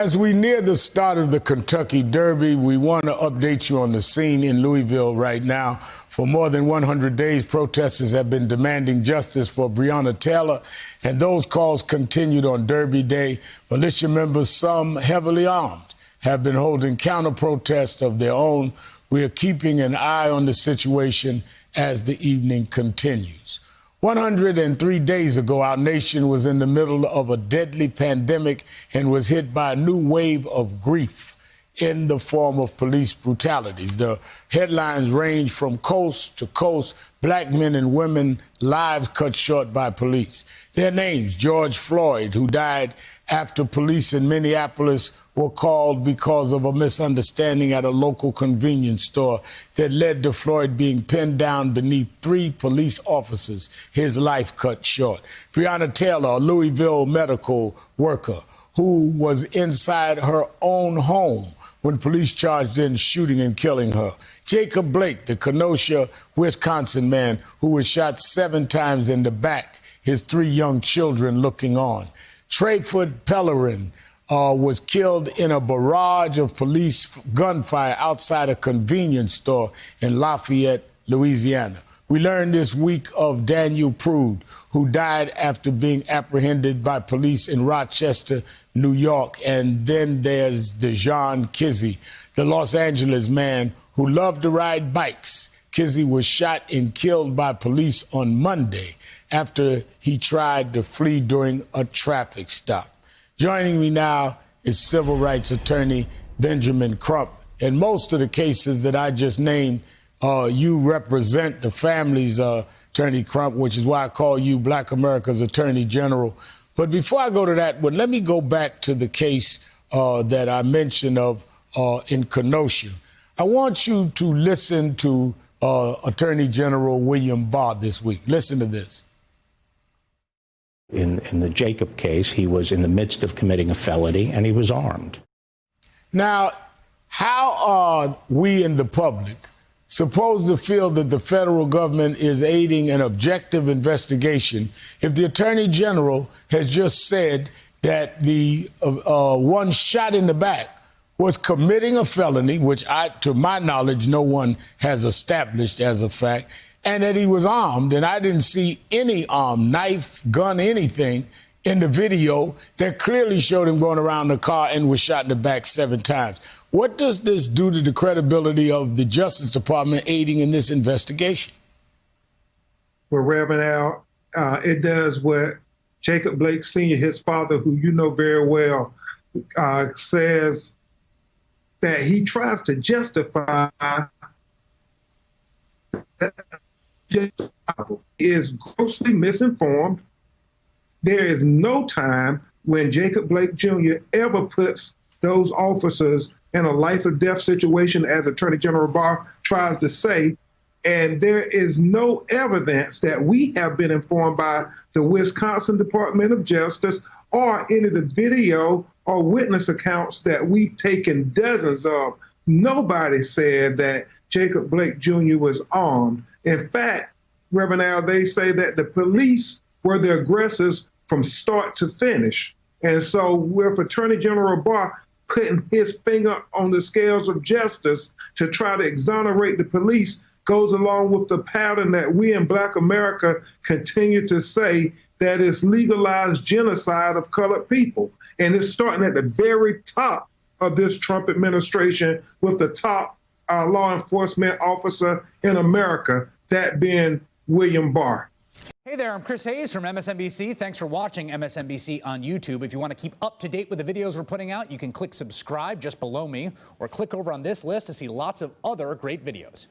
As we near the start of the Kentucky Derby, we want to update you on the scene in Louisville right now. For more than 100 days, protesters have been demanding justice for Breonna Taylor, and those calls continued on Derby Day. Militia members, some heavily armed, have been holding counter-protests of their own. We are keeping an eye on the situation as the evening continues. 103 days ago, our nation was in the middle of a deadly pandemic and was hit by a new wave of grief in the form of police brutalities. The headlines range from coast to coast: black men and women, lives cut short by police. Their names: George Floyd, who died after police in Minneapolis were called because of a misunderstanding at a local convenience store that led to Floyd being pinned down beneath 3 police officers, his life cut short. Breonna Taylor, a Louisville medical worker who was inside her own home when police charged in, shooting and killing her. Jacob Blake, the Kenosha, Wisconsin man who was shot 7 times in the back, his 3 young children looking on. Trayford Pellerin was killed in a barrage of police gunfire outside a convenience store in Lafayette, Louisiana. We learned this week of Daniel Prude, who died after being apprehended by police in Rochester, New York. And then there's Dejon Kizzee, the Los Angeles man who loved to ride bikes. Kizzee was shot and killed by police on Monday after he tried to flee during a traffic stop. Joining me now is civil rights attorney Benjamin Crump. In most of the cases that I just named, you represent the families, Attorney Crump, which is why I call you Black America's Attorney General. But before I go to that one, let me go back to the case that I mentioned of in Kenosha. I want you to listen to Attorney General William Barr this week. Listen to this. In the Jacob case, he was in the midst of committing a felony and he was armed. Now, how are we in the public supposed to feel that the federal government is aiding an objective investigation if the Attorney General has just said that the one shot in the back was committing a felony, which to my knowledge, no one has established as a fact, and that he was armed, and I didn't see any knife, gun, anything in the video that clearly showed him going around the car and was shot in the back 7 times. What does this do to the credibility of the Justice Department aiding in this investigation? Well, Reverend Al, it does what Jacob Blake Sr., his father, who you know very well, says that he tries to justify is grossly misinformed. There is no time when Jacob Blake Jr. ever puts those officers in a life or death situation, as Attorney General Barr tries to say. And there is no evidence that we have been informed by the Wisconsin Department of Justice or any of the video or witness accounts that we've taken dozens of. Nobody said that Jacob Blake Jr. was armed. In fact, Reverend Al, they say that the police were the aggressors from start to finish. And so with Attorney General Barr putting his finger on the scales of justice to try to exonerate the police goes along with the pattern that we in Black America continue to say that it's legalized genocide of colored people. And it's starting at the very top of this Trump administration with the top law enforcement officer in America, that being William Barr. Hey there, I'm Chris Hayes from MSNBC. Thanks for watching MSNBC on YouTube. If you want to keep up to date with the videos we're putting out, you can click subscribe just below me or click over on this list to see lots of other great videos.